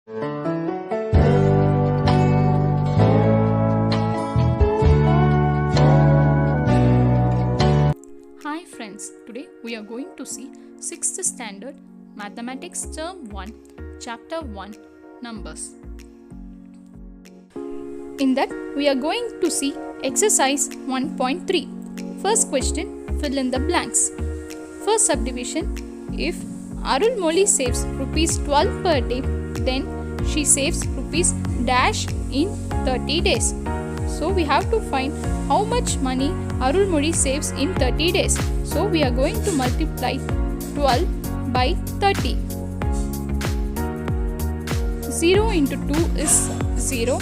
Hi friends, today we are going to see 6th standard mathematics term 1 chapter 1 numbers. In that we are going to see exercise 1.3. First question, fill in the blanks. First subdivision, if Arulmozhi saves rupees 12 per day, then she saves rupees dash in 30 days. So we have to find how much money Arulmozhi saves in 30 days. So we are going to multiply 12 by 30. 0 into 2 is 0.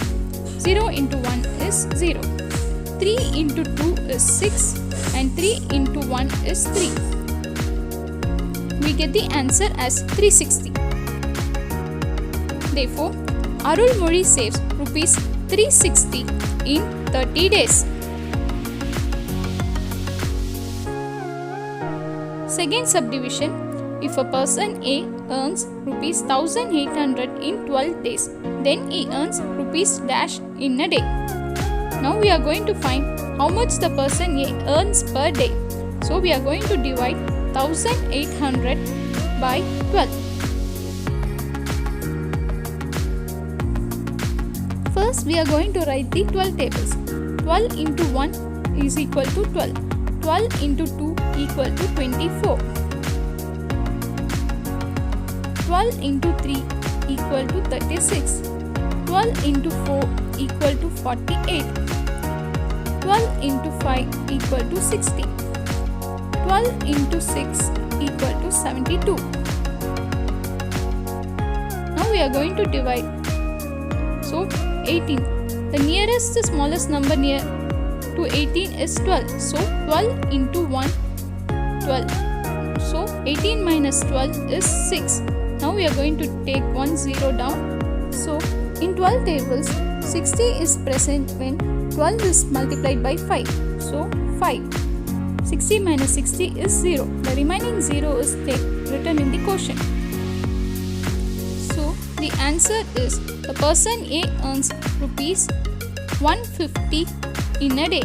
0 into 1 is 0. 3 into 2 is 6 and 3 into 1 is 3. We get the answer as 360. Therefore, Arulmozhi saves rupees 360 in 30 days. Second subdivision, if a person A earns rupees 1800 in 12 days, then he earns rupees dash in a day. Now we are going to find how much the person A earns per day. So we are going to divide 1800 by 12. First we are going to write the 12 tables. 12 into 1 is equal to 12. 12 into 2 equal to 24. 12 into 3 equal to 36. 12 into 4 equal to 48. 12 into 5 equal to 60. 12 into 6 equal to 72. Now we are going to divide. So 18. The nearest, the smallest number near to 18 is 12. So 12 into 1, 12. So 18 minus 12 is 6. Now we are going to take 1 0 down. So in 12 tables, 60 is present when 12 is multiplied by 5. So 5. 60 minus 60 is 0. The remaining 0 is written in the quotient. So the answer is the person A earns rupees 150 in a day.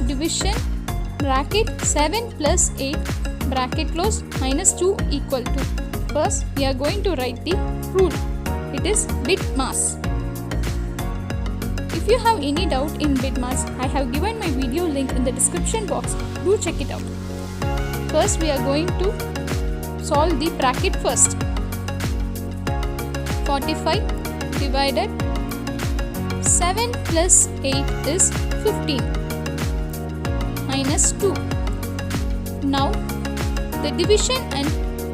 Division bracket 7 plus 8 bracket close minus 2 equal to. First we are going to write the rule. It is BIDMAS. If you have any doubt in BIDMAS, I have given my video link in the description box. Do check it out. First we are going to solve the bracket first. 45 divided 7 plus 8 is 15 minus 2. Now the division and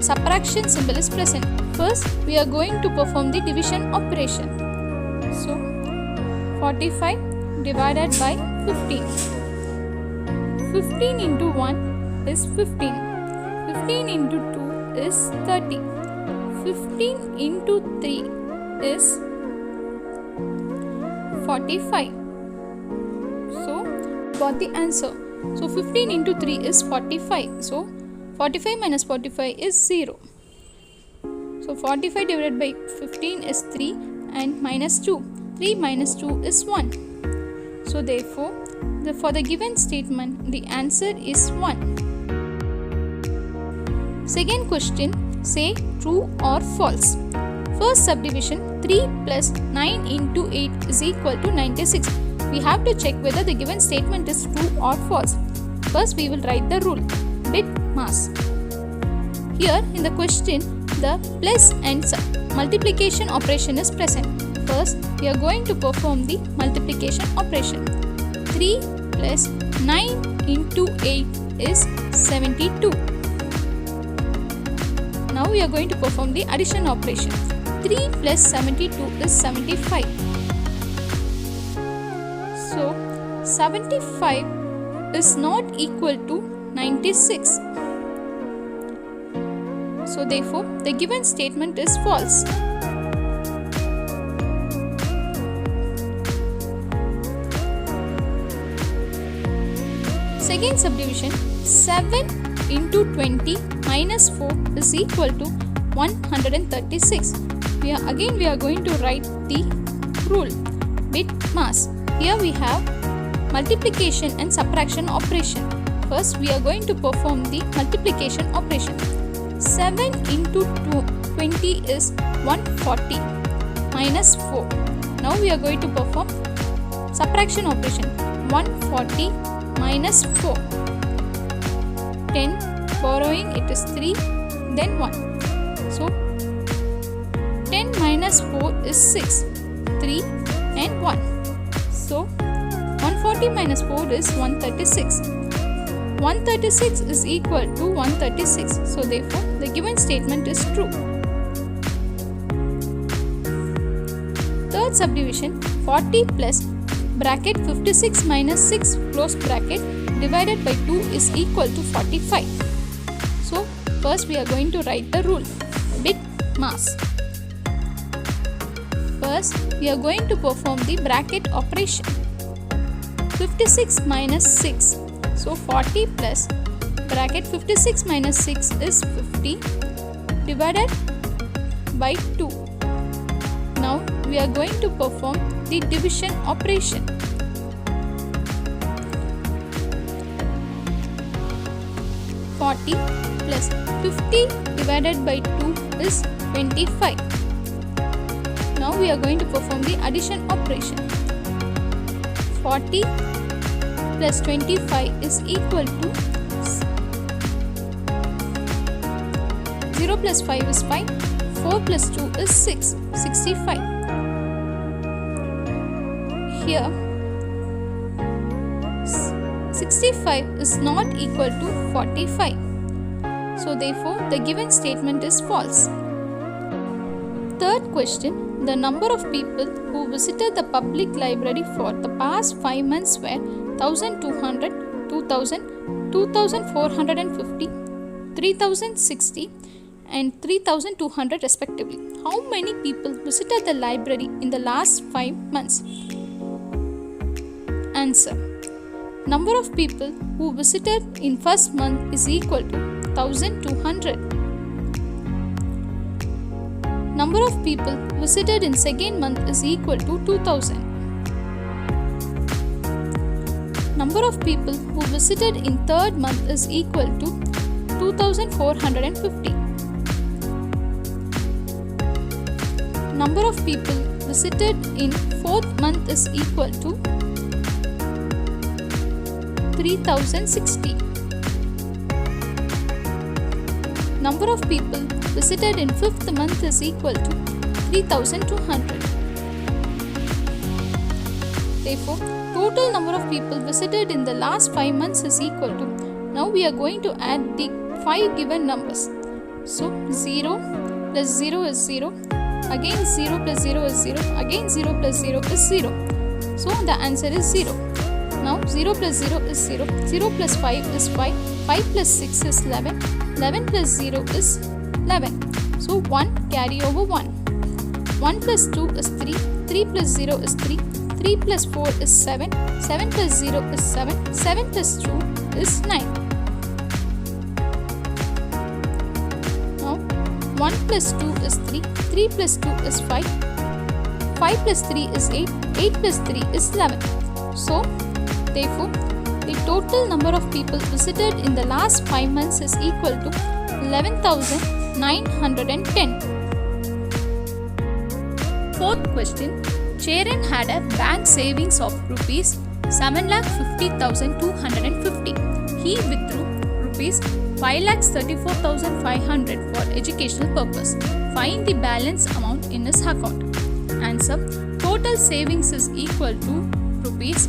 subtraction symbol is present. First we are going to perform the division operation. So 45 divided by 15. 15 into 1 is 15. 15 into 2 is 30. 15 into 3 is 45. So got the answer. So 15 into 3 is 45. So 45 minus 45 is 0. So 45 divided by 15 is 3 and minus 2. 3 minus 2 is 1. So therefore, for the given statement, the answer is 1. Second question, say true or false. First subdivision, 3 plus 9 into 8 is equal to 96. We have to check whether the given statement is true or false. First we will write the rule, BIDMAS. Here in the question, the plus and multiplication operation is present. First we are going to perform the multiplication operation. 3 plus 9 into 8 is 72. Now we are going to perform the addition operation. 3 plus 72 is 75. So 75 is not equal to 96. So therefore, the given statement is false. Second subdivision, 7 into 20 minus 4 is equal to 136. We are going to write the rule. Bit mass. Here we have multiplication and subtraction operation. First we are going to perform the multiplication operation. 7 into 20 is 140 minus 4. Now we are going to perform subtraction operation. 140 minus 4. 10 borrowing it is 3 then 1. So 10 minus 4 is 6. 3 and 1. So 140 minus 4 is 136. 136 is equal to 136. So therefore the given statement is true. Third subdivision, 40 plus bracket 56 minus 6 close bracket divided by 2 is equal to 45. So first we are going to write the rule. Bit mass. First we are going to perform the bracket operation. 56 minus 6. So 40 plus bracket 56 minus 6 is 50 divided by 2. Now we are going to perform the division operation. 40 plus 50 divided by 2 is 25. Now we are going to perform the addition operation. 40 plus 25 is equal to 0 plus 5 is 5. 4 plus 2 is 6. 65. Here 65 is not equal to 45. So therefore the given statement is false. Third question. The number of people who visited the public library for the past 5 months were 1200, 2000, 2450, 3060 and 3200 respectively. How many people visited the library in the last 5 months? Answer. Number of people who visited in first month is equal to 1200. Number of people visited in second month is equal to 2000. Number of people who visited in third month is equal to 2450. Number of people visited in fourth month is equal to 3060. Number of people visited in fifth month is equal to 3200. Therefore, total number of people visited in the last 5 months is equal to, now we are going to add the 5 given numbers. So 0 plus 0 is 0, again 0 plus 0 is 0, again 0 plus 0 is 0. So the answer is 0. Now 0 plus 0 is 0, 0 plus 5 is 5, 5 plus 6 is 11, 11 plus 0 is 11. So 1 carry over 1. 1 plus 2 is 3, 3 plus 0 is 3, 3 plus 4 is 7, 7 plus 0 is 7, 7 plus 2 is 9. Now 1 plus 2 is 3, 3 plus 2 is 5, 5 plus 3 is 8, 8 plus 3 is 11. So therefore, the total number of people visited in the last 5 months is equal to 11,910. Fourth question. Charan had a bank savings of rupees 7,50,250. He withdrew rupees 5,34,500 for educational purpose. Find the balance amount in his account. Answer. Total savings is equal to rupees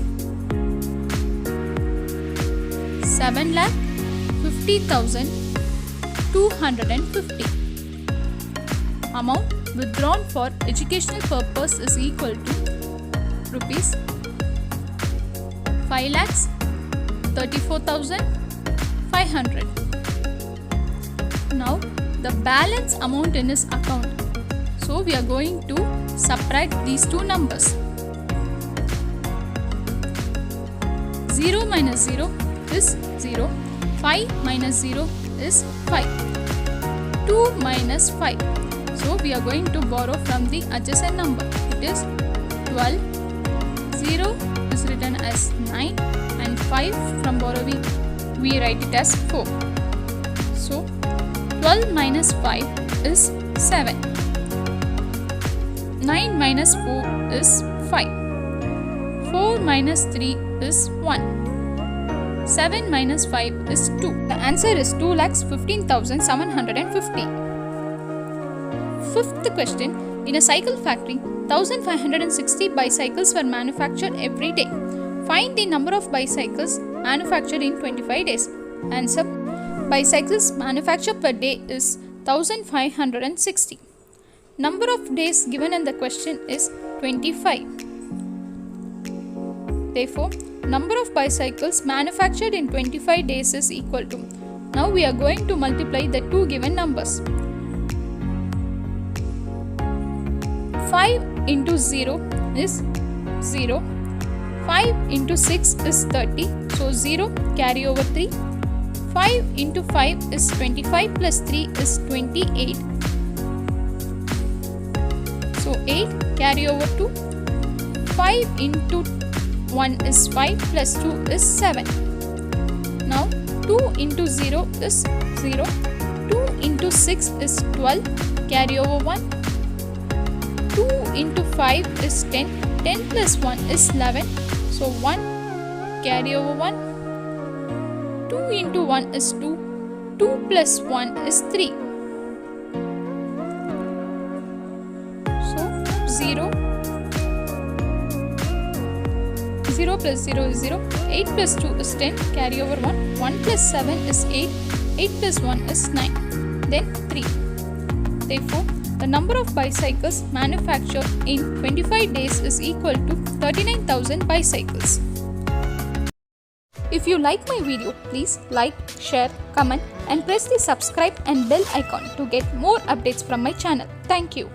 7,50,250. Amount withdrawn for educational purpose is equal to rupees 5,34,500. Now the balance amount in his account. So we are going to subtract these two numbers. 0 minus 0 is 0. 5 minus 0 is 5. 2 minus 5. So we are going to borrow from the adjacent number. It is 12. 0 is written as 9 and 5 from borrowing we write it as 4. So 12 minus 5 is 7. 9 minus 4 is 5. 4 minus 3 is 1. 7 minus 5 is 2. The answer is 2,15,750. Fifth question. In a cycle factory, 1,560 bicycles were manufactured every day. Find the number of bicycles manufactured in 25 days. Answer. Bicycles manufactured per day is 1,560. Number of days given in the question is 25. Therefore, number of bicycles manufactured in 25 days is equal to. Now we are going to multiply the two given numbers. 5 into 0 is 0. 5 into 6 is 30. So 0 carry over 3. 5 into 5 is 25 plus 3 is 28. So 8 carry over 2. 5 into 1 is 5 plus 2 is 7. Now 2 into 0 is 0. 2 into 6 is 12. Carry over 1. 2 into 5 is 10. 10 plus 1 is 11. So 1 carry over 1. 2 into 1 is 2. 2 plus 1 is 3. So 0. 0 plus 0 is 0. 8 plus 2 is 10. Carry over 1. 1 plus 7 is 8. 8 plus 1 is 9. Then 3. Therefore, the number of bicycles manufactured in 25 days is equal to 39,000 bicycles. If you like my video, please like, share, comment and press the subscribe and bell icon to get more updates from my channel. Thank you.